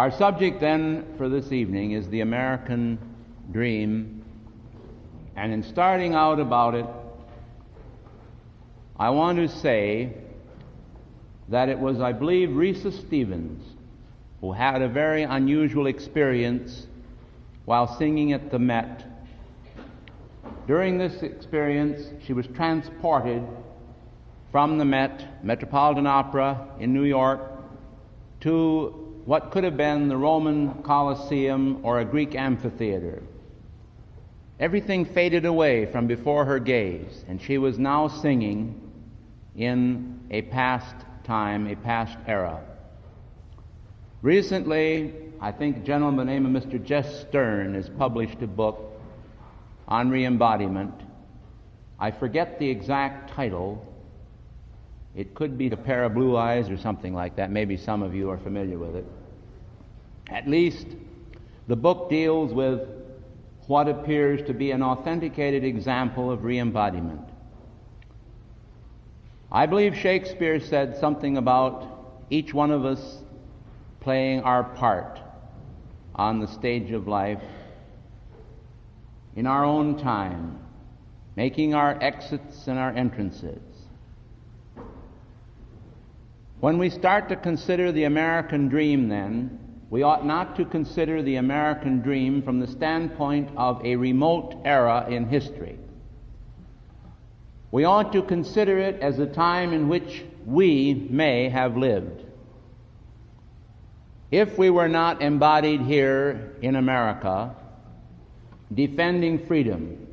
Our subject then for this evening is the American dream, and in starting out about it, I want to say that it was, I believe, Risa Stevens who had a very unusual experience while singing at the Met. During this experience, she was transported from the Metropolitan Opera in New York, to what could have been the Roman Colosseum or a Greek amphitheater. Everything faded away from before her gaze, and she was now singing in a past time, a past era. Recently, I think a gentleman by the name of Mr. Jess Stern has published a book on re-embodiment. I forget the exact title. It could be A Pair of Blue Eyes or something like that. Maybe some of you are familiar with it. At least, the book deals with what appears to be an authenticated example of re-embodiment. I believe Shakespeare said something about each one of us playing our part on the stage of life in our own time, making our exits and our entrances. When we start to consider the American dream, then, we ought not to consider the American dream from the standpoint of a remote era in history. We ought to consider it as a time in which we may have lived. If we were not embodied here in America, defending freedom,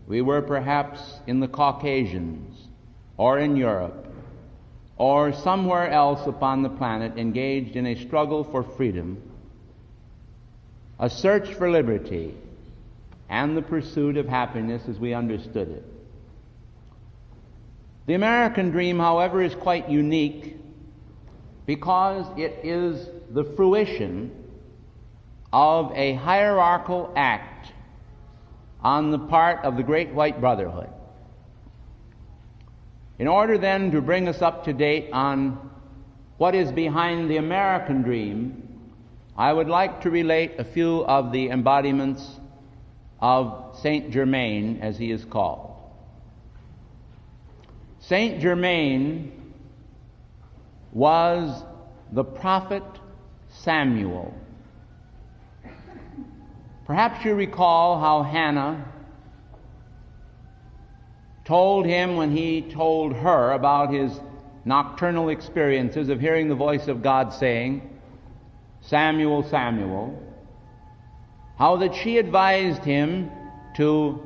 we were perhaps in the Caucasians, or in Europe, or somewhere else upon the planet engaged in a struggle for freedom, a search for liberty, and the pursuit of happiness as we understood it. The American dream, however, is quite unique because it is the fruition of a hierarchical act on the part of the Great White Brotherhood. In order then to bring us up to date on what is behind the American dream, I would like to relate a few of the embodiments of Saint Germain, as he is called. Saint Germain was the prophet Samuel. Perhaps you recall how Hannah told him, when he told her about his nocturnal experiences of hearing the voice of God saying, "Samuel, Samuel," how that she advised him to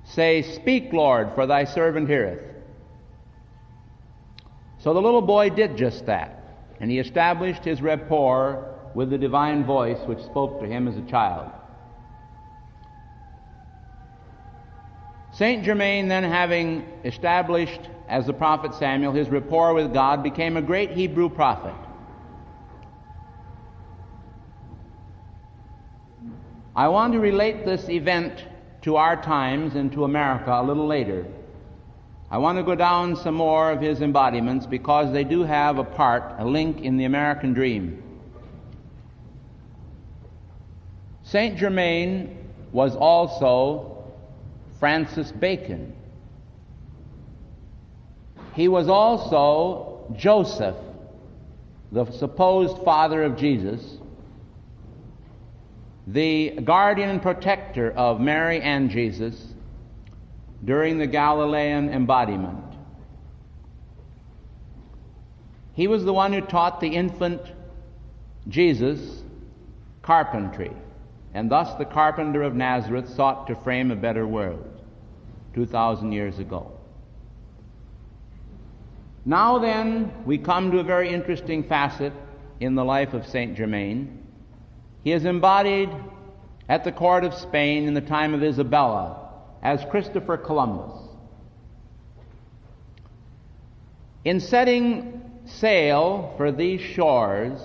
say, "Speak, Lord, for thy servant heareth." So the little boy did just that, and he established his rapport with the divine voice which spoke to him as a child. Saint Germain, then, having established as the prophet Samuel his rapport with God, became a great Hebrew prophet. I want to relate this event to our times and to America a little later. I want to go down some more of his embodiments because they do have a part, a link in the American dream. Saint Germain was also Francis Bacon. He was also Joseph, the supposed father of Jesus, the guardian and protector of Mary and Jesus during the Galilean embodiment. He was the one who taught the infant Jesus carpentry, and thus the carpenter of Nazareth sought to frame a better world 2,000 years ago. Now then, we come to a very interesting facet in the life of Saint Germain. He is embodied at the court of Spain in the time of Isabella as Christopher Columbus. In setting sail for these shores,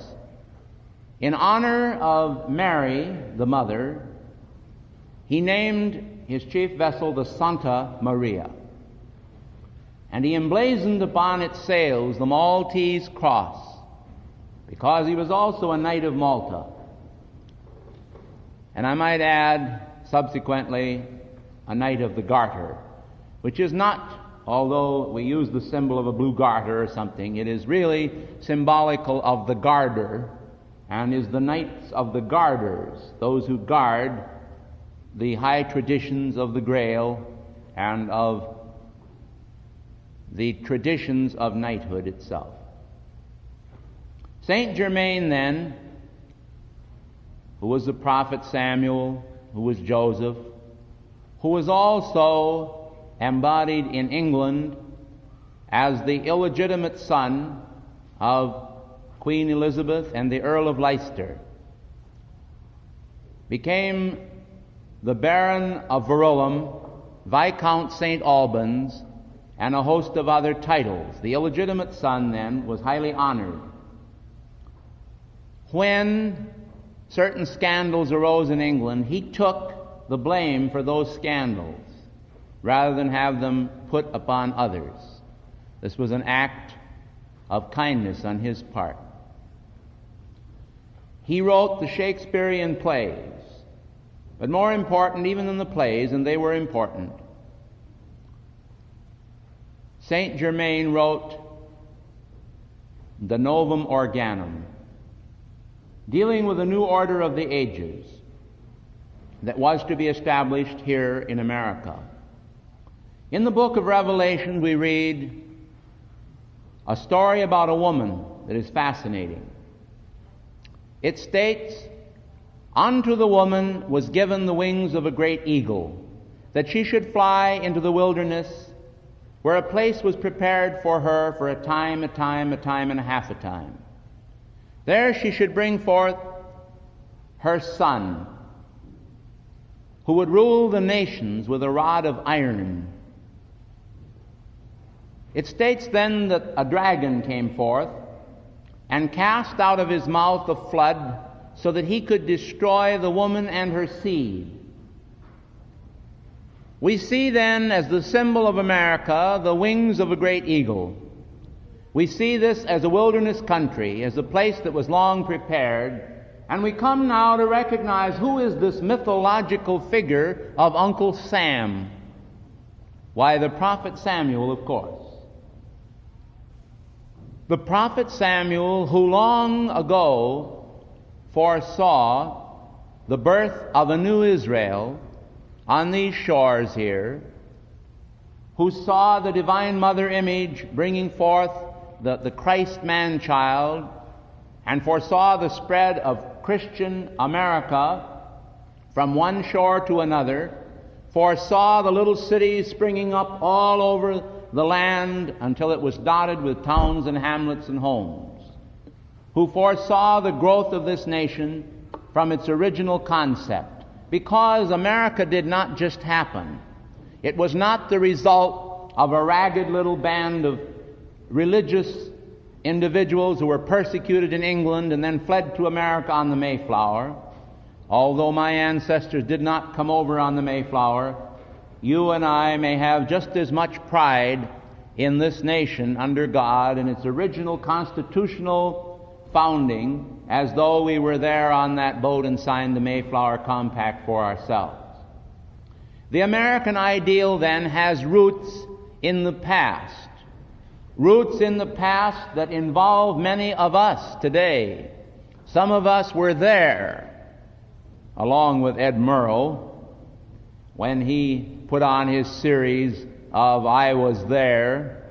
in honor of Mary, the mother, he named his chief vessel the Santa Maria, and he emblazoned upon its sails the Maltese cross because he was also a knight of Malta. And I might add, subsequently, a knight of the Garter, which is not, although we use the symbol of a blue garter or something, it is really symbolical of the Garter, and is the Knights of the Garters, those who guard the high traditions of the Grail and of the traditions of knighthood itself. Saint Germain, then, who was the prophet Samuel, who was Joseph, who was also embodied in England as the illegitimate son of Queen Elizabeth and the Earl of Leicester, became the Baron of Verulam, Viscount St. Albans, and a host of other titles. The illegitimate son, then, was highly honored. When certain scandals arose in England, he took the blame for those scandals rather than have them put upon others. This was an act of kindness on his part. He wrote the Shakespearean plays, but more important even than the plays, and they were important, Saint Germain wrote the Novum Organum, dealing with a new order of the ages that was to be established here in America. In the book of Revelation, we read a story about a woman that is fascinating. It states, "Unto the woman was given the wings of a great eagle, that she should fly into the wilderness, where a place was prepared for her for a time and a half a time. There she should bring forth her son, who would rule the nations with a rod of iron." It states then that a dragon came forth and cast out of his mouth a flood so that he could destroy the woman and her seed. We see then, as the symbol of America, the wings of a great eagle. We see this as a wilderness country, as a place that was long prepared, and we come now to recognize who is this mythological figure of Uncle Sam. Why, the prophet Samuel, of course. The prophet Samuel, who long ago foresaw the birth of a new Israel on these shores here, who saw the divine mother image bringing forth the Christ man-child, and foresaw the spread of Christian America from one shore to another, foresaw the little cities springing up all over the land until it was dotted with towns and hamlets and homes, who foresaw the growth of this nation from its original concept. Because America did not just happen. It was not the result of a ragged little band of religious individuals who were persecuted in England and then fled to America on the Mayflower. Although my ancestors did not come over on the Mayflower, you and I may have just as much pride in this nation under God and its original constitutional founding as though we were there on that boat and signed the Mayflower Compact for ourselves. The American ideal, then, has roots in the past. Roots in the past that involve many of us today. Some of us were there, along with Ed Murrow, when he put on his series of I Was There.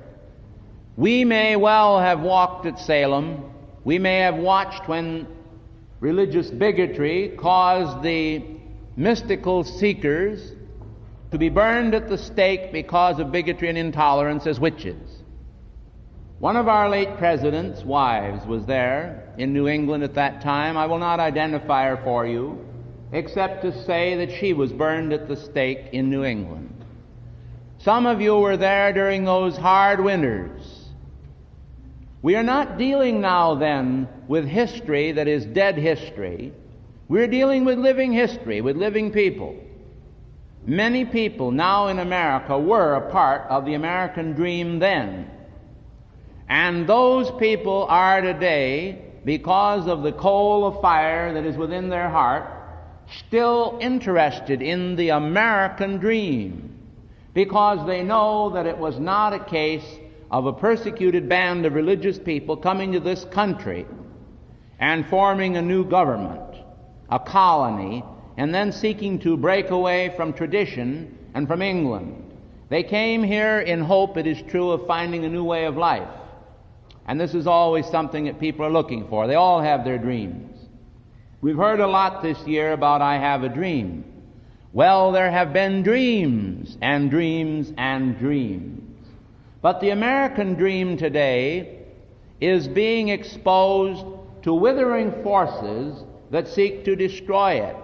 We may well have walked at Salem. We may have watched when religious bigotry caused the mystical seekers to be burned at the stake because of bigotry and intolerance as witches. One of our late president's wives was there in New England at that time. I will not identify her for you, except to say that she was burned at the stake in New England. Some of you were there during those hard winters. We are not dealing now, then, with history that is dead history. We're dealing with living history, with living people. Many people now in America were a part of the American dream then. And those people are today because of the coal of fire that is within their heart, still interested in the American dream, because they know that it was not a case of a persecuted band of religious people coming to this country and forming a new government, a colony, and then seeking to break away from tradition and from England. They came here in hope, it is true, of finding a new way of life. And this is always something that people are looking for. They all have their dreams. We've heard a lot this year about "I have a dream." Well, there have been dreams and dreams and dreams. But the American dream today is being exposed to withering forces that seek to destroy it.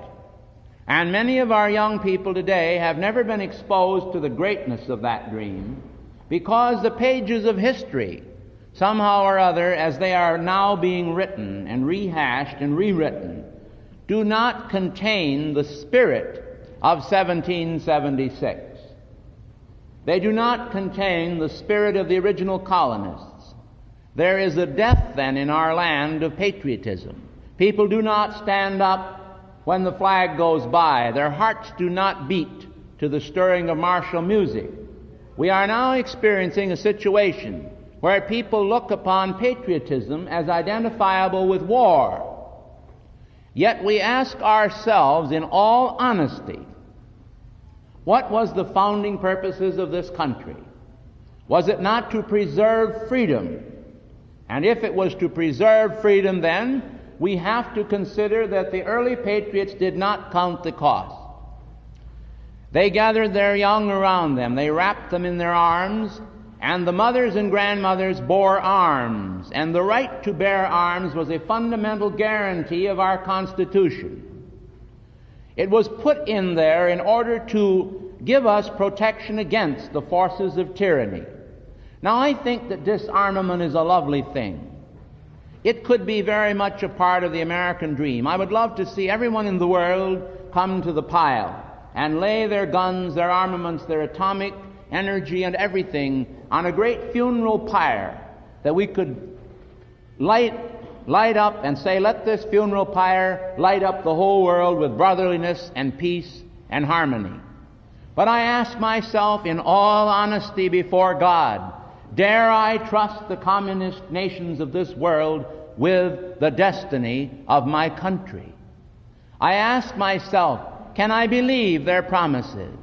And many of our young people today have never been exposed to the greatness of that dream, because the pages of history, somehow or other, as they are now being written and rehashed and rewritten, do not contain the spirit of 1776. They do not contain the spirit of the original colonists. There is a death, then, in our land of patriotism. People do not stand up when the flag goes by. Their hearts do not beat to the stirring of martial music. We are now experiencing a situation where people look upon patriotism as identifiable with war. Yet we ask ourselves in all honesty, what was the founding purposes of this country? Was it not to preserve freedom? And if it was to preserve freedom, then we have to consider that the early patriots did not count the cost. They gathered their young around them, they wrapped them in their arms, and the mothers and grandmothers bore arms, and the right to bear arms was a fundamental guarantee of our Constitution. It was put in there in order to give us protection against the forces of tyranny. Now, I think that disarmament is a lovely thing. It could be very much a part of the American dream. I would love to see everyone in the world come to the pile and lay their guns, their armaments, their atomic energy and everything on a great funeral pyre that we could light up and say, let this funeral pyre light up the whole world with brotherliness and peace and harmony. But I ask myself in all honesty before God, dare I trust the communist nations of this world with the destiny of my country? I ask myself, can I believe their promises?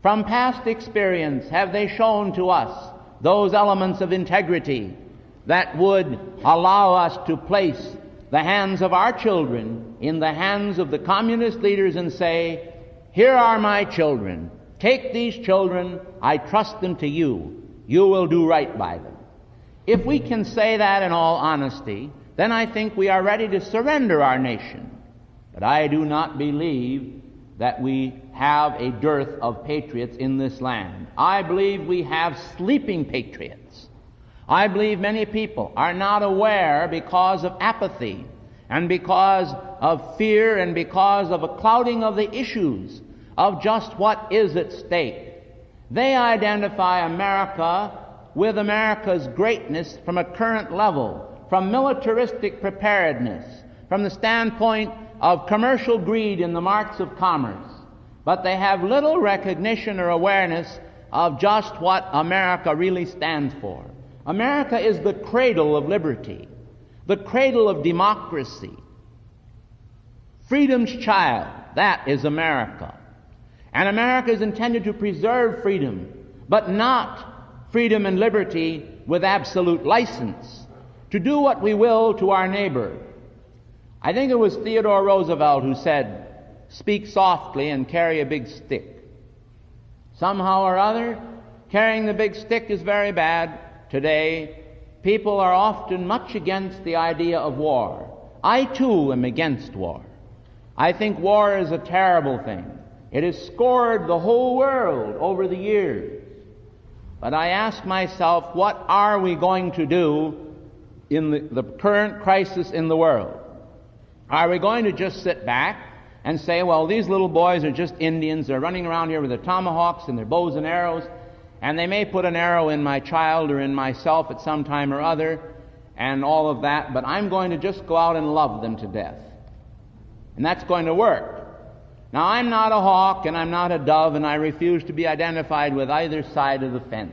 From past experience, have they shown to us those elements of integrity that would allow us to place the hands of our children in the hands of the communist leaders and say, here are my children. Take these children. I trust them to you. You will do right by them. If we can say that in all honesty, then I think we are ready to surrender our nation. But I do not believe that we have a dearth of patriots in this land. I believe we have sleeping patriots. I believe many people are not aware because of apathy and because of fear and because of a clouding of the issues of just what is at stake. They identify America with America's greatness from a current level, from militaristic preparedness, from the standpoint of commercial greed in the marts of commerce. But they have little recognition or awareness of just what America really stands for. America is the cradle of liberty, the cradle of democracy. Freedom's child, that is America. And America is intended to preserve freedom, but not freedom and liberty with absolute license, to do what we will to our neighbor. I think it was Theodore Roosevelt who said, speak softly and carry a big stick. Somehow or other, carrying the big stick is very bad today. People are often much against the idea of war. I, too, am against war. I think war is a terrible thing. It has scored the whole world over the years. But I ask myself, what are we going to do in the current crisis in the world? Are we going to just sit back and say, well, these little boys are just Indians, they're running around here with their tomahawks and their bows and arrows, and they may put an arrow in my child or in myself at some time or other, and all of that, but I'm going to just go out and love them to death. And that's going to work. Now, I'm not a hawk and I'm not a dove, and I refuse to be identified with either side of the fence.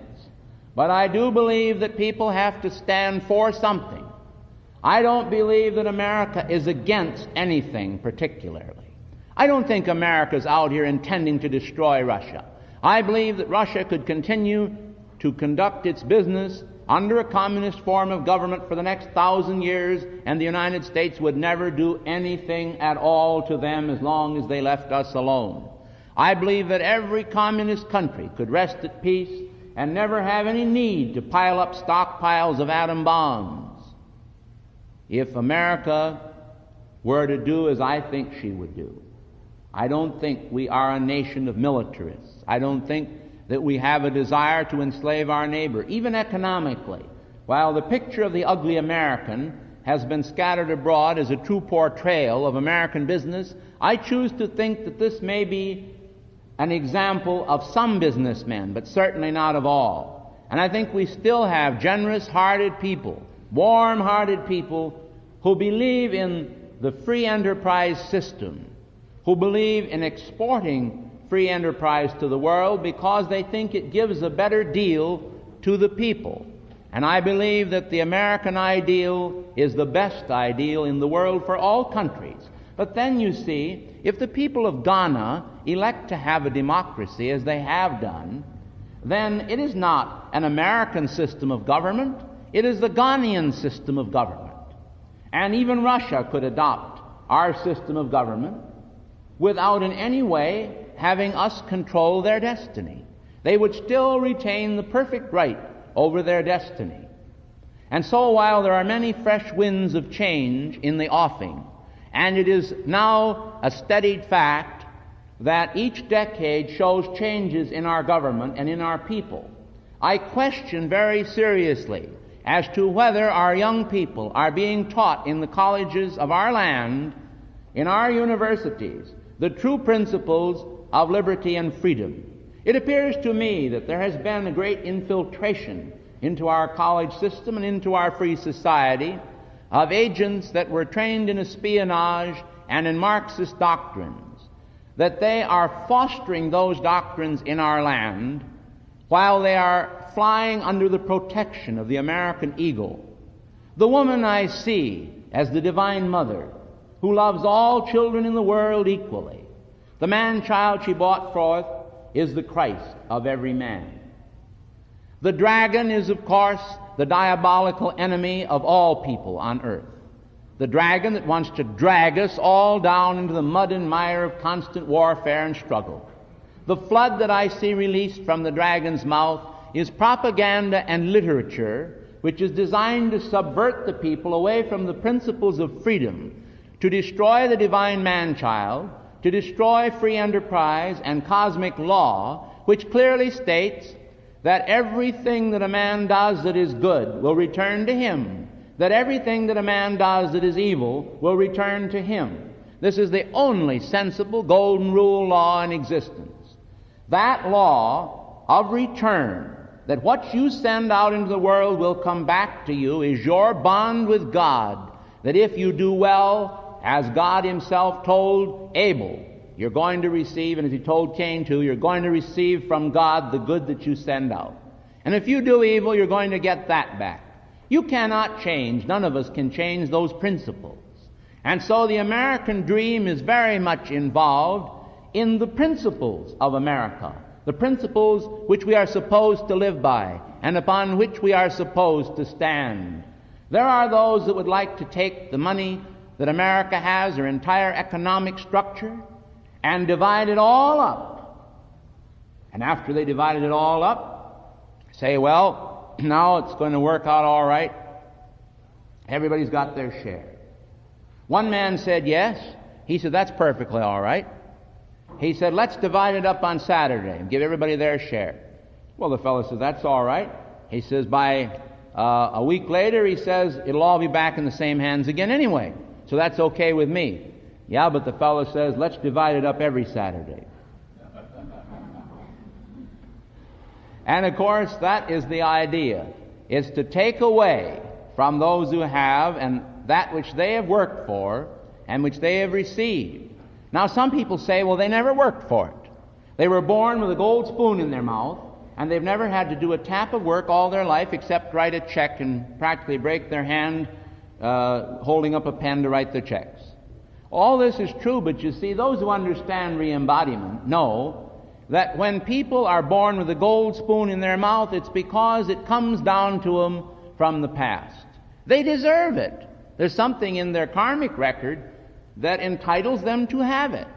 But I do believe that people have to stand for something. I don't believe that America is against anything particularly. I don't think America's out here intending to destroy Russia. I believe that Russia could continue to conduct its business under a communist form of government for the next 1,000 years, and the United States would never do anything at all to them as long as they left us alone. I believe that every communist country could rest at peace and never have any need to pile up stockpiles of atom bombs if America were to do as I think she would do. I don't think we are a nation of militarists. I don't think that we have a desire to enslave our neighbor, even economically. While the picture of the ugly American has been scattered abroad as a true portrayal of American business, I choose to think that this may be an example of some businessmen, but certainly not of all. And I think we still have generous-hearted people, warm-hearted people, who believe in the free enterprise system, who believe in exporting free enterprise to the world because they think it gives a better deal to the people. And I believe that the American ideal is the best ideal in the world for all countries. But then you see, if the people of Ghana elect to have a democracy, as they have done, then it is not an American system of government, it is the Ghanaian system of government. And even Russia could adopt our system of government without in any way having us control their destiny. They would still retain the perfect right over their destiny. And so while there are many fresh winds of change in the offing, and it is now a studied fact that each decade shows changes in our government and in our people, I question very seriously as to whether our young people are being taught in the colleges of our land, in our universities, the true principles of liberty and freedom. It appears to me that there has been a great infiltration into our college system and into our free society of agents that were trained in espionage and in Marxist doctrines, that they are fostering those doctrines in our land while they are flying under the protection of the American eagle. The woman I see as the divine mother, who loves all children in the world equally, the man-child she brought forth is the Christ of every man. The dragon is, of course, the diabolical enemy of all people on earth. The dragon that wants to drag us all down into the mud and mire of constant warfare and struggle. The flood that I see released from the dragon's mouth is propaganda and literature which is designed to subvert the people away from the principles of freedom, to destroy the divine man-child, to destroy free enterprise and cosmic law, which clearly states that everything that a man does that is good will return to him, that everything that a man does that is evil will return to him. This is the only sensible golden rule law in existence. That law of return, that what you send out into the world will come back to you, is your bond with God, that if you do well, as God himself told Abel, you're going to receive, and as he told Cain too, you're going to receive from God the good that you send out. And if you do evil, you're going to get that back. You cannot change, none of us can change those principles. And so the American dream is very much involved in the principles of America, the principles which we are supposed to live by and upon which we are supposed to stand. There are those that would like to take the money that America has, her entire economic structure, and divide it all up. And after they divided it all up, say, well, now it's going to work out all right. Everybody's got their share. One man said yes. He said, that's perfectly all right. He said, let's divide it up on Saturday and give everybody their share. Well, the fellow says, that's all right. He says, by a week later, he says, it'll all be back in the same hands again anyway. So that's okay with me. Yeah, but the fellow says, let's divide it up every Saturday. And of course, that is the idea, is to take away from those who have, and that which they have worked for and which they have received. Now some people say, well, they never worked for it. They were born with a gold spoon in their mouth, and they've never had to do a tap of work all their life except write a check and practically break their hand holding up a pen to write their checks. All this is true, but you see, those who understand re-embodiment know that when people are born with a gold spoon in their mouth, it's because it comes down to them from the past. They deserve it. There's something in their karmic record that entitles them to have it.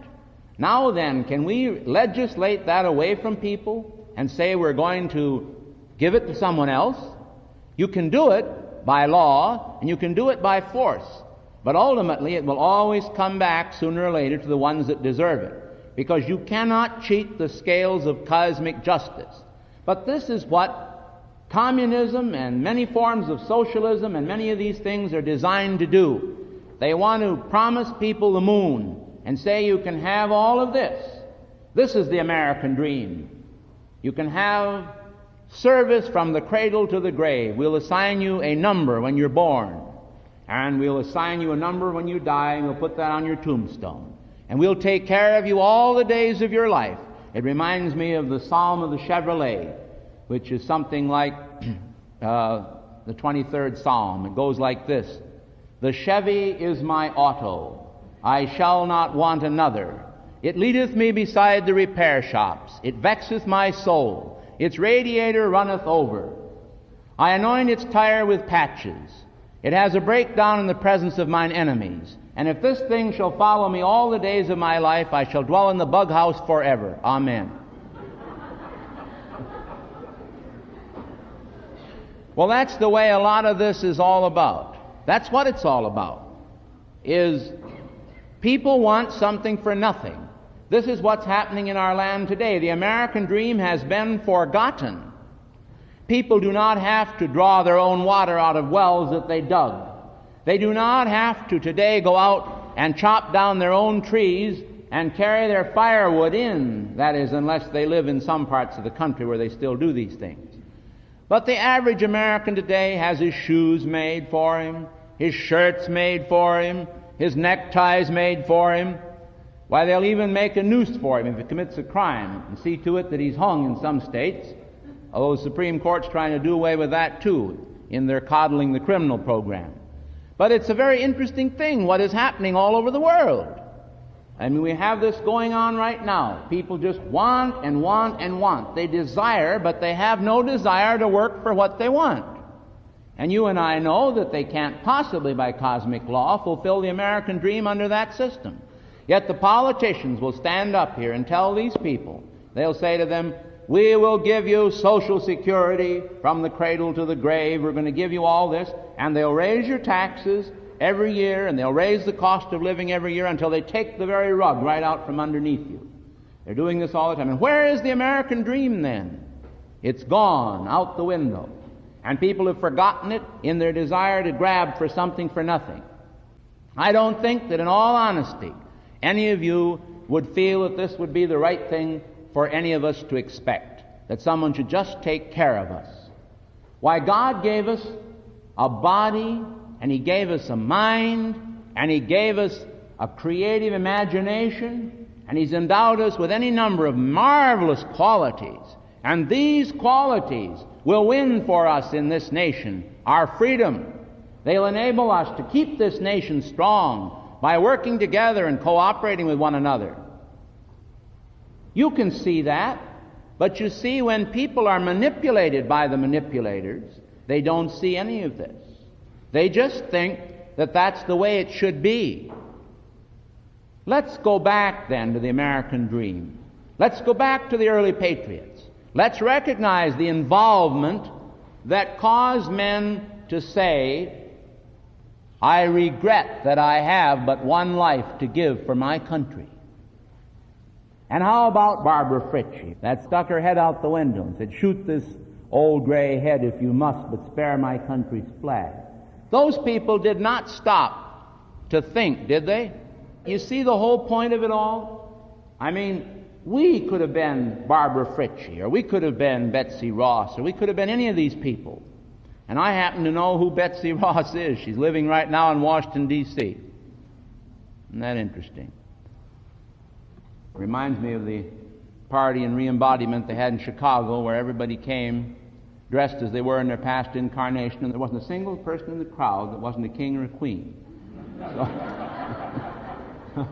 Now then, can we legislate that away from people and say we're going to give it to someone else? You can do it by law, and you can do it by force. But ultimately, it will always come back sooner or later to the ones that deserve it, because you cannot cheat the scales of cosmic justice. But this is what communism and many forms of socialism and many of these things are designed to do. They want to promise people the moon and say you can have all of this. This is the American dream. You can have service from the cradle to the grave. We'll assign you a number when you're born, and we'll assign you a number when you die, and we'll put that on your tombstone. And we'll take care of you all the days of your life. It reminds me of the Psalm of the Chevrolet, which is something like the 23rd Psalm. It goes like this: "The Chevy is my auto, I shall not want another. It leadeth me beside the repair shops, it vexeth my soul, its radiator runneth over. I anoint its tire with patches, it has a breakdown in the presence of mine enemies. And if this thing shall follow me all the days of my life, I shall dwell in the bug house forever. Amen." Well, that's the way a lot of this is all about. That's what it's all about, is people want something for nothing. This is what's happening in our land today. The American dream has been forgotten. People do not have to draw their own water out of wells that they dug. They do not have to today go out and chop down their own trees and carry their firewood in. That is, unless they live in some parts of the country where they still do these things. But the average American today has his shoes made for him, his shirts made for him, his neckties made for him. Why, they'll even make a noose for him if he commits a crime and see to it that he's hung in some states, although the Supreme Court's trying to do away with that too in their coddling the criminal program. But it's a very interesting thing what is happening all over the world. I mean, we have this going on right now. People just want and want and want. They desire, but they have no desire to work for what they want. And you and I know that they can't possibly, by cosmic law, fulfill the American dream under that system. Yet the politicians will stand up here and tell these people, they'll say to them, "We will give you Social Security from the cradle to the grave. We're going to give you all this." And they'll raise your taxes every year, and they'll raise the cost of living every year until they take the very rug right out from underneath you. They're doing this all the time. And where is the American dream then? It's gone out the window. And people have forgotten it in their desire to grab for something for nothing. I don't think that, in all honesty, any of you would feel that this would be the right thing for any of us to expect, that someone should just take care of us. Why, God gave us a body, and He gave us a mind, and He gave us a creative imagination, and He's endowed us with any number of marvelous qualities. And these qualities will win for us in this nation our freedom. They'll enable us to keep this nation strong by working together and cooperating with one another. You can see that, but you see, when people are manipulated by the manipulators, they don't see any of this. They just think that that's the way it should be. Let's go back then to the American dream. Let's go back to the early patriots. Let's recognize the involvement that caused men to say, "I regret that I have but one life to give for my country." And how about Barbara Fritchie, that stuck her head out the window and said, "Shoot this old gray head if you must, but spare my country's flag." Those people did not stop to think, did they? You see the whole point of it all? I mean, we could have been Barbara Fritchie, or we could have been Betsy Ross, or we could have been any of these people. And I happen to know who Betsy Ross is. She's living right now in Washington, D.C. Isn't that interesting? Reminds me of the party and re-embodiment they had in Chicago, where everybody came dressed as they were in their past incarnation, and there wasn't a single person in the crowd that wasn't a king or a queen. So,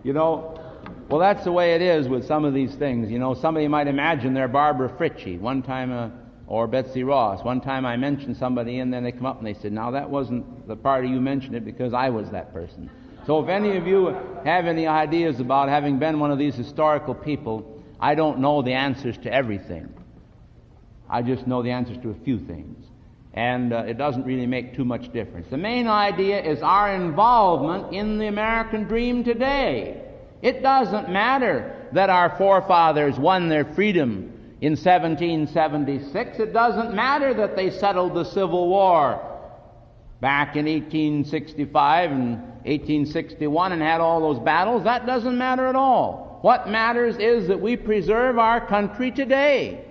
you know, well, that's the way it is with some of these things. You know, somebody might imagine they're Barbara Fritchie one time, or Betsy Ross. One time I mentioned somebody, and then they come up and they said, now that wasn't the party you mentioned it because I was that person. So if any of you have any ideas about having been one of these historical people, I don't know the answers to everything. I just know the answers to a few things. And it doesn't really make too much difference. The main idea is our involvement in the American dream today. It doesn't matter that our forefathers won their freedom in 1776. It doesn't matter that they settled the Civil War back in 1865 and 1861 and had all those battles. That doesn't matter at all. What matters is that we preserve our country today.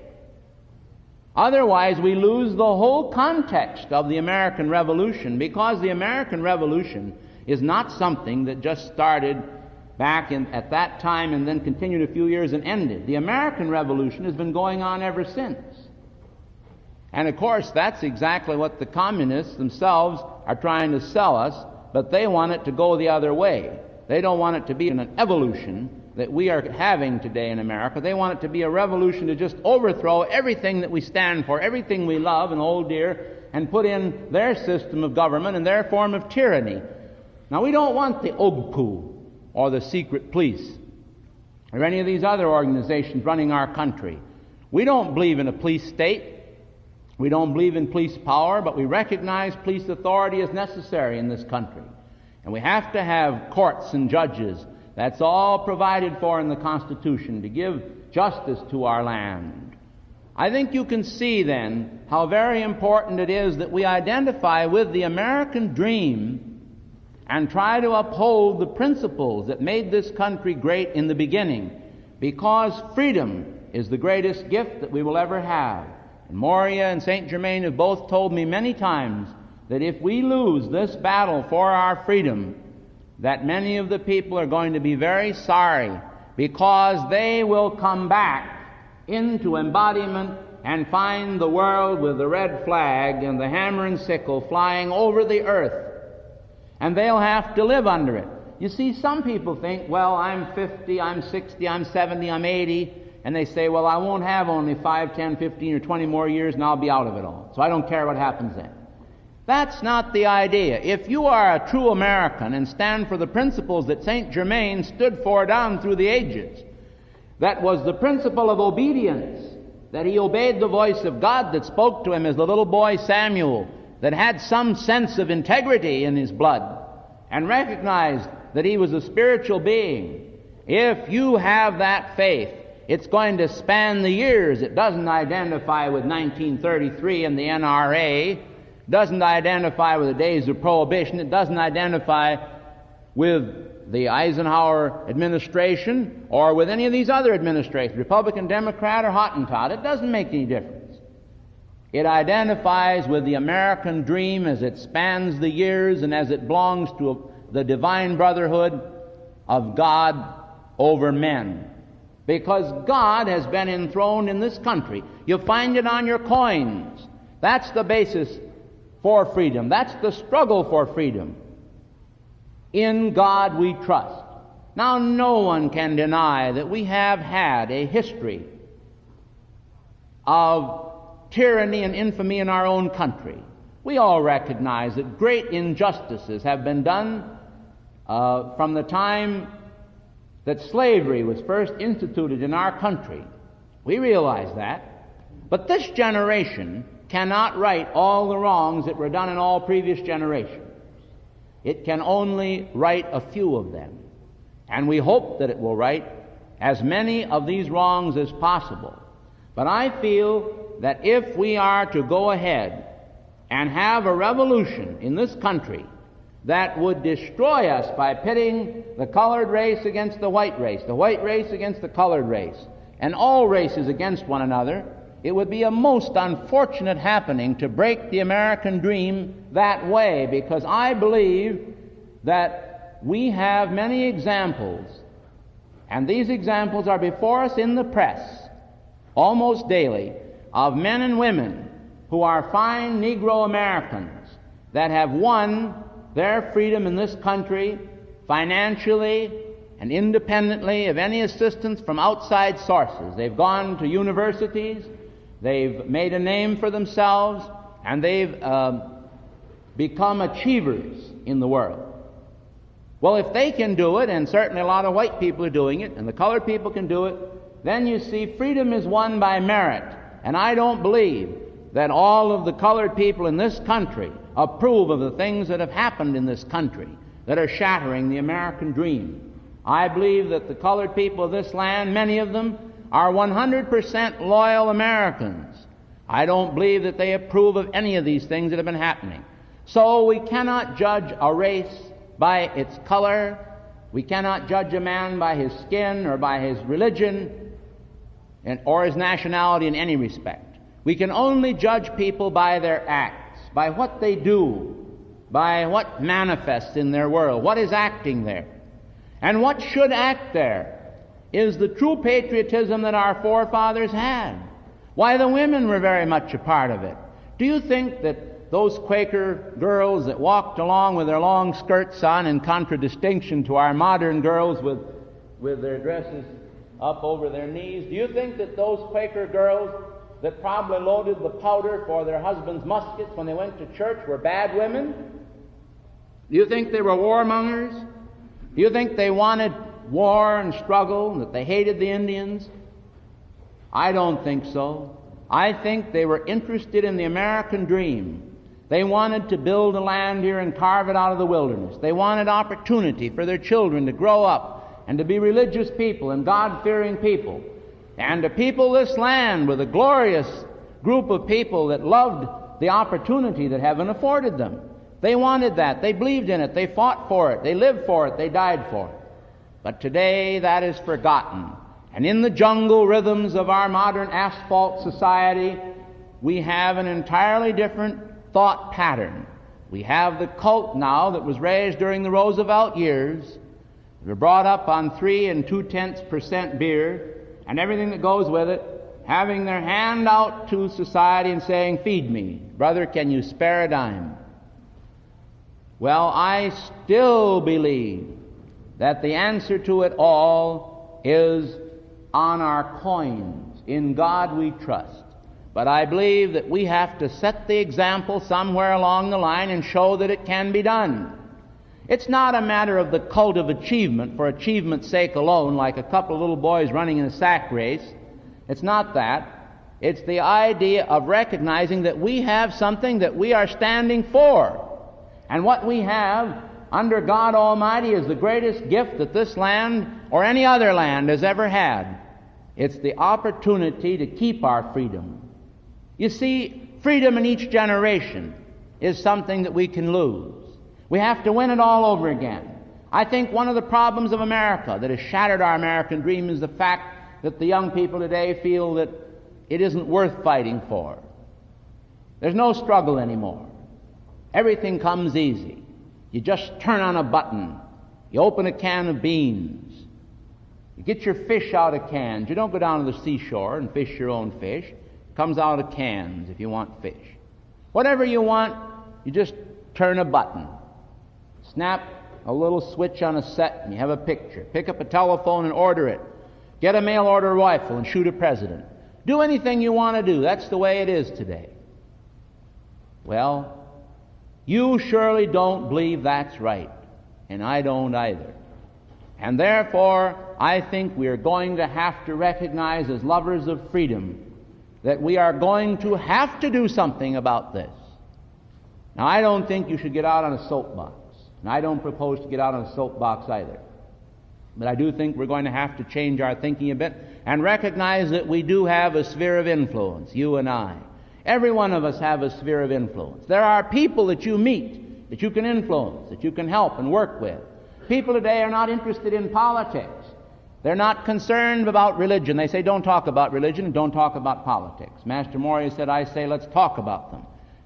Otherwise, we lose the whole context of the American Revolution, because the American Revolution is not something that just started back at that time and then continued a few years and ended. The American Revolution has been going on ever since. And of course, that's exactly what the communists themselves are trying to sell us, but they want it to go the other way. They don't want it to be an evolution that we are having today in America. They want it to be a revolution to just overthrow everything that we stand for, everything we love and hold dear, and put in their system of government and their form of tyranny. Now, we don't want the OGPU or the secret police or any of these other organizations running our country. We don't believe in a police state. We don't believe in police power, but we recognize police authority is necessary in this country. And we have to have courts and judges. That's all provided for in the Constitution, to give justice to our land. I think you can see then how very important it is that we identify with the American dream and try to uphold the principles that made this country great in the beginning, because freedom is the greatest gift that we will ever have. And Moria and St. Germain have both told me many times that if we lose this battle for our freedom, that many of the people are going to be very sorry, because they will come back into embodiment and find the world with the red flag and the hammer and sickle flying over the earth. And they'll have to live under it. You see, some people think, well, I'm 50, I'm 60, I'm 70, I'm 80, and they say, well, I won't have only 5, 10, 15, or 20 more years, and I'll be out of it all. So I don't care what happens then. That's not the idea. If you are a true American and stand for the principles that St. Germain stood for down through the ages, that was the principle of obedience, that he obeyed the voice of God that spoke to him as the little boy Samuel, that had some sense of integrity in his blood, and recognized that he was a spiritual being. If you have that faith, it's going to span the years. It doesn't identify with 1933 and the NRA, doesn't identify with the days of Prohibition. It doesn't identify with the Eisenhower administration or with any of these other administrations, Republican, Democrat, or Hottentot. It doesn't make any difference. It identifies with the American dream as it spans the years and as it belongs to the divine brotherhood of God over men. Because God has been enthroned in this country. You find it on your coins. That's the basis for freedom. That's the struggle for freedom. In God we trust. Now, no one can deny that we have had a history of tyranny and infamy in our own country. We all recognize that great injustices have been done from the time that slavery was first instituted in our country. We realize that. But this generation cannot right all the wrongs that were done in all previous generations. It can only right a few of them. And we hope that it will right as many of these wrongs as possible. But I feel that if we are to go ahead and have a revolution in this country that would destroy us by pitting the colored race against the white race against the colored race, and all races against one another, it would be a most unfortunate happening to break the American dream that way, because I believe that we have many examples, and these examples are before us in the press almost daily, of men and women who are fine Negro Americans that have won their freedom in this country financially and independently of any assistance from outside sources. They've gone to universities, they've made a name for themselves, and they've become achievers in the world. Well, if they can do it, and certainly a lot of white people are doing it, and the colored people can do it, then you see freedom is won by merit. And I don't believe that all of the colored people in this country approve of the things that have happened in this country that are shattering the American dream. I believe that the colored people of this land, many of them, are 100% loyal Americans. I don't believe that they approve of any of these things that have been happening. So we cannot judge a race by its color. We cannot judge a man by his skin or by his religion or his nationality in any respect. We can only judge people by their acts, by what they do, by what manifests in their world, what is acting there. And what should act there is the true patriotism that our forefathers had. Why, the women were very much a part of it. Do you think that those Quaker girls that walked along with their long skirts on, in contradistinction to our modern girls with their dresses up over their knees, do you think that those Quaker girls that probably loaded the powder for their husbands' muskets when they went to church were bad women? Do you think they were warmongers? Do you think they wanted war and struggle, and that they hated the Indians? I don't think so. I think they were interested in the American dream. They wanted to build a land here and carve it out of the wilderness. They wanted opportunity for their children to grow up and to be religious people and God-fearing people, and to people this land with a glorious group of people that loved the opportunity that heaven afforded them. They wanted that. They believed in it. They fought for it. They lived for it. They died for it. But today that is forgotten. And in the jungle rhythms of our modern asphalt society, we have an entirely different thought pattern. We have the cult now that was raised during the Roosevelt years. They were brought up on 3 2/10% beer and everything that goes with it, having their hand out to society and saying, "Feed me. Brother, can you spare a dime?" Well, I still believe that the answer to it all is on our coins. In God we trust. But I believe that we have to set the example somewhere along the line and show that it can be done. It's not a matter of the cult of achievement for achievement's sake alone, like a couple of little boys running in a sack race. It's not that. It's the idea of recognizing that we have something that we are standing for. And what we have under God Almighty is the greatest gift that this land or any other land has ever had. It's the opportunity to keep our freedom. You see, freedom in each generation is something that we can lose. We have to win it all over again. I think one of the problems of America that has shattered our American dream is the fact that the young people today feel that it isn't worth fighting for. There's no struggle anymore. Everything comes easy. You just turn on a button. You open a can of beans. You get your fish out of cans. You don't go down to the seashore and fish your own fish. It comes out of cans if you want fish. Whatever you want, you just turn a button. Snap a little switch on a set and you have a picture. Pick up a telephone and order it. Get a mail order rifle and shoot a president. Do anything you want to do. That's the way it is today. Well, you surely don't believe that's right, and I don't either. And therefore, I think we are going to have to recognize as lovers of freedom that we are going to have to do something about this. Now, I don't think you should get out on a soapbox, and I don't propose to get out on a soapbox either. But I do think we're going to have to change our thinking a bit and recognize that we do have a sphere of influence, you and I. Every one of us have a sphere of influence. There are people that you meet, that you can influence, that you can help and work with. People today are not interested in politics. They're not concerned about religion. They say, don't talk about religion, don't talk about politics. Master Moria said, I say, let's talk about them.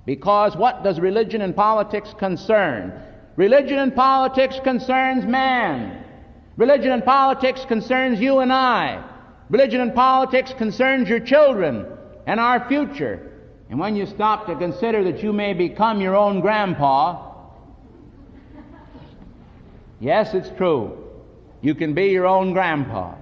Because what does religion and politics concern? Religion and politics concerns man. Religion and politics concerns you and I. Religion and politics concerns your children and our future. And when you stop to consider that you may become your own grandpa, yes, it's true. You can be your own grandpa.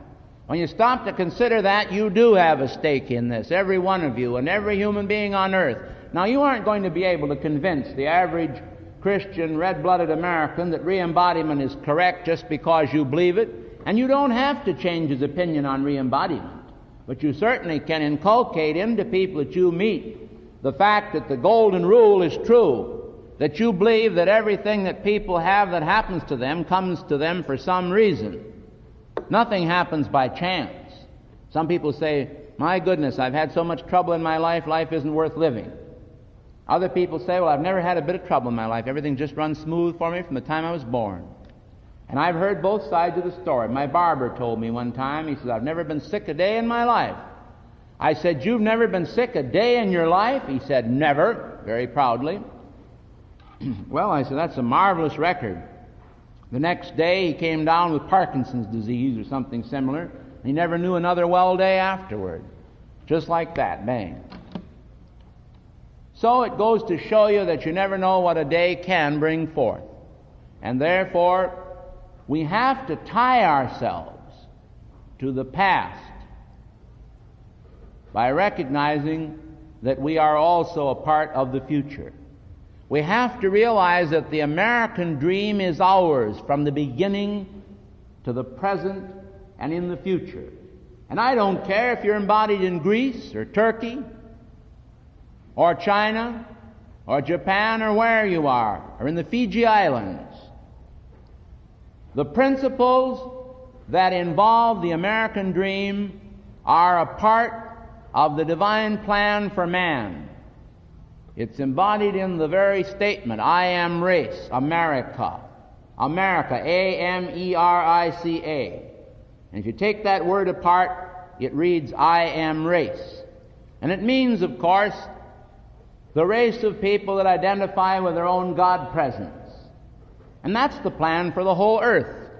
When you stop to consider that, you do have a stake in this, every one of you and every human being on earth. Now, you aren't going to be able to convince the average Christian, red-blooded American that re-embodiment is correct just because you believe it, and you don't have to change his opinion on re-embodiment. But you certainly can inculcate into people that you meet the fact that the golden rule is true, that you believe that everything that people have that happens to them comes to them for some reason. Nothing happens by chance. Some people say, my goodness, I've had so much trouble in my life, life isn't worth living. Other people say, well, I've never had a bit of trouble in my life. Everything just runs smooth for me from the time I was born. And I've heard both sides of the story. My barber told me one time, he said, I've never been sick a day in my life. I said, you've never been sick a day in your life? He said, never, very proudly. Well, I said, that's a marvelous record. The next day he came down with Parkinson's disease or something similar. He never knew another well day afterward. Just like that, bang. So it goes to show you that you never know what a day can bring forth. And therefore, we have to tie ourselves to the past by recognizing that we are also a part of the future. We have to realize that the American dream is ours from the beginning to the present and in the future. And I don't care if you're embodied in Greece or Turkey or China or Japan or where you are, or in the Fiji Islands. The principles that involve the American dream are a part of the divine plan for man. It's embodied in the very statement, I am race, America. America, A-M-E-R-I-C-A. And if you take that word apart, it reads, I am race. And it means, of course, the race of people that identify with their own God presence. And that's the plan for the whole earth.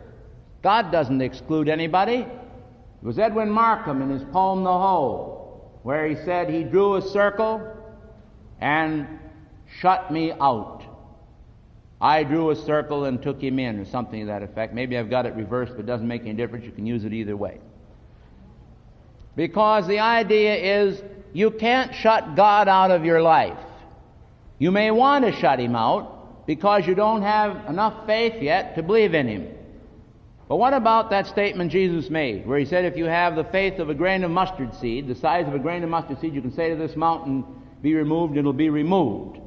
God doesn't exclude anybody. It was Edwin Markham in his poem, The Hoe, where he said he drew a circle and shut me out. I drew a circle and took him in, or something to that effect. Maybe I've got it reversed, but it doesn't make any difference. You can use it either way. Because the idea is you can't shut God out of your life. You may want to shut him out because you don't have enough faith yet to believe in him. But what about that statement Jesus made, where he said if you have the faith of a grain of mustard seed, the size of a grain of mustard seed, you can say to this mountain, be removed, and it'll be removed.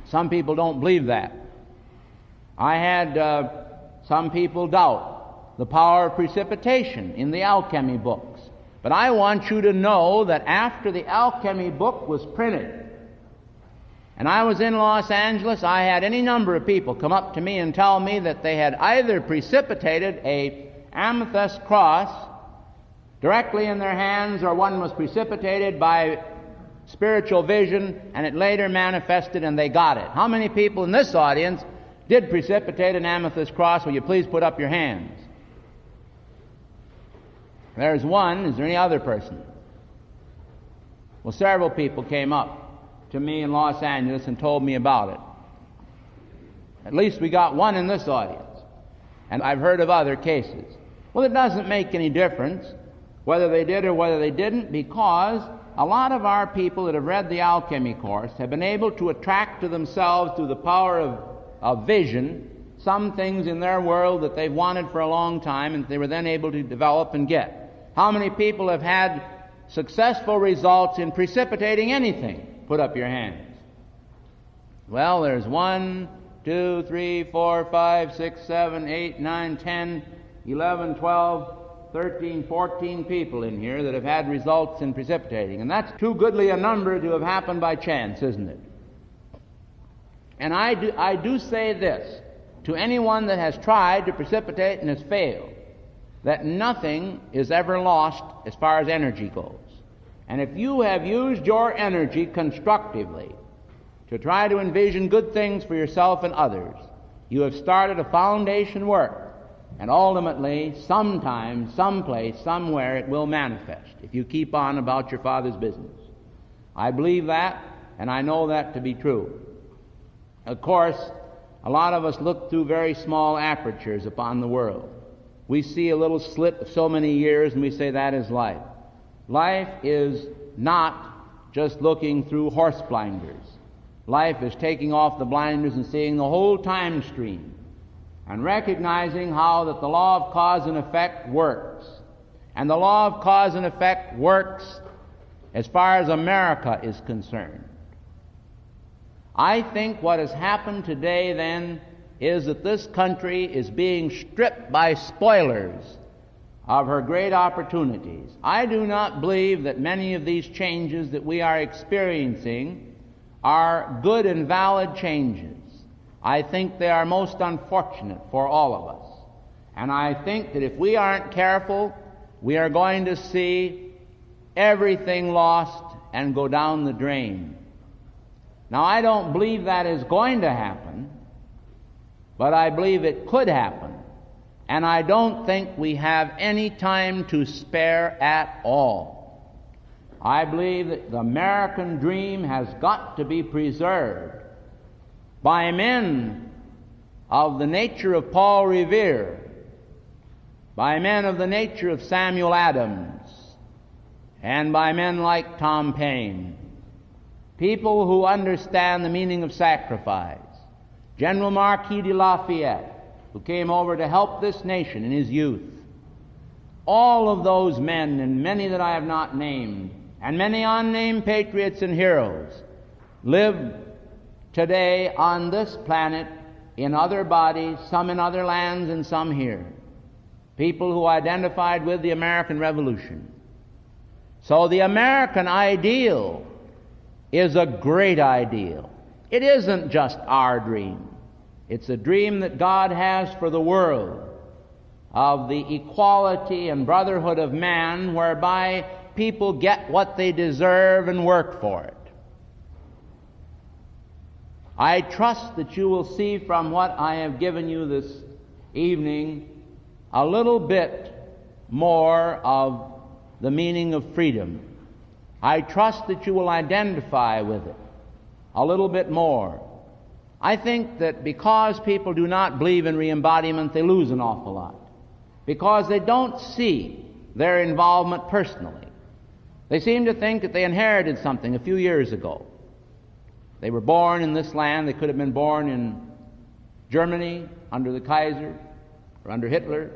Some people don't believe that. I had some people doubt the power of precipitation in the alchemy books. But I want you to know that after the alchemy book was printed, and I was in Los Angeles, I had any number of people come up to me and tell me that they had either precipitated a amethyst cross directly in their hands, or one was precipitated by spiritual vision, and it later manifested and they got it. How many people in this audience did precipitate an amethyst cross? Will you please put up your hands? There's one. Is there any other person? Well, several people came up to me in Los Angeles and told me about it. At least we got one in this audience. And I've heard of other cases. Well, it doesn't make any difference whether they did or whether they didn't, because a lot of our people that have read the alchemy course have been able to attract to themselves, through the power of vision, some things in their world that they've wanted for a long time and they were then able to develop and get. How many people have had successful results in precipitating anything? Put up your hands. Well, there's 1, 2, 3, 4, 5, 6, 7, 8, 9, 10, 11, 12, 13, 14 people in here that have had results in precipitating. And that's too goodly a number to have happened by chance, isn't it? And I do say this to anyone that has tried to precipitate and has failed. that nothing is ever lost as far as energy goes. And if you have used your energy constructively to try to envision good things for yourself and others, you have started a foundation work, and ultimately, sometime, someplace, somewhere, it will manifest if you keep on about your Father's business. I believe that, and I know that to be true. Of course, a lot of us look through very small apertures upon the world. We see a little slit of so many years, and we say that is life. Life is not just looking through horse blinders. Life is taking off the blinders and seeing the whole time stream and recognizing how that the law of cause and effect works. And the law of cause and effect works as far as America is concerned. I think what has happened today, then, is that this country is being stripped by spoilers of her great opportunities. I do not believe that many of these changes that we are experiencing are good and valid changes. I think they are most unfortunate for all of us. And I think that if we aren't careful, we are going to see everything lost and go down the drain. Now, I don't believe that is going to happen, but I believe it could happen. And I don't think we have any time to spare at all. I believe that the American dream has got to be preserved by men of the nature of Paul Revere, by men of the nature of Samuel Adams, and by men like Tom Paine. People who understand the meaning of sacrifice. General Marquis de Lafayette, who came over to help this nation in his youth. All of those men, and many that I have not named, and many unnamed patriots and heroes, live today on this planet in other bodies, some in other lands and some here. People who identified with the American Revolution. So the American ideal is a great ideal. It isn't just our dream. It's a dream that God has for the world of the equality and brotherhood of man, whereby people get what they deserve and work for it. I trust that you will see from what I have given you this evening a little bit more of the meaning of freedom. I trust that you will identify with it a little bit more. I think that because people do not believe in re-embodiment, they lose an awful lot. Because they don't see their involvement personally. They seem to think that they inherited something a few years ago. They were born in this land. They could have been born in Germany under the Kaiser or under Hitler.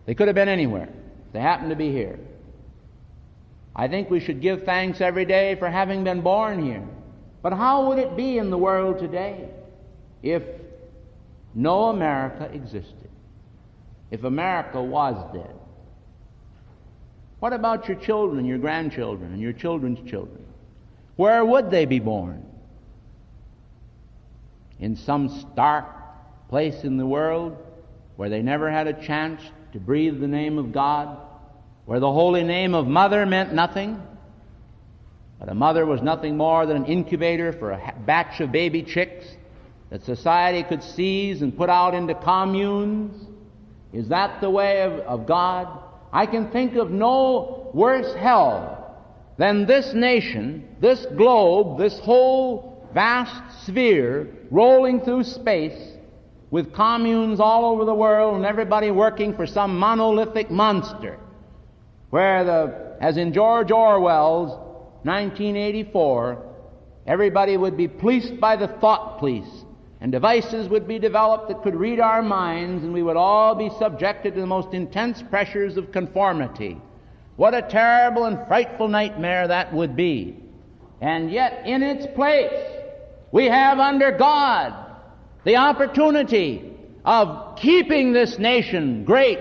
They could have been anywhere. They happen to be here. I think we should give thanks every day for having been born here. But how would it be in the world today if no America existed? If America was dead? What about your children and your grandchildren and your children's children? Where would they be born? In some stark place in the world where they never had a chance to breathe the name of God, where the holy name of mother meant nothing, but a mother was nothing more than an incubator for a batch of baby chicks that society could seize and put out into communes? Is that the way of God? I can think of no worse hell than this nation, this globe, this whole vast sphere rolling through space with communes all over the world and everybody working for some monolithic monster, where as in George Orwell's 1984, everybody would be policed by the thought police, and devices would be developed that could read our minds, and we would all be subjected to the most intense pressures of conformity. What a terrible and frightful nightmare that would be. And yet, in its place, we have under God the opportunity of keeping this nation great,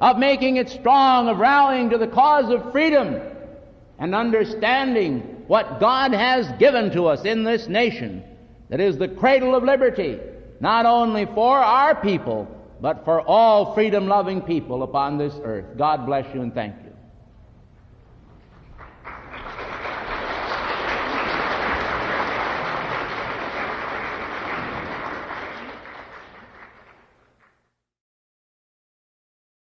of making it strong, of rallying to the cause of freedom, and understanding what God has given to us in this nation, that is the cradle of liberty, not only for our people, but for all freedom-loving people upon this earth. God bless you and thank you.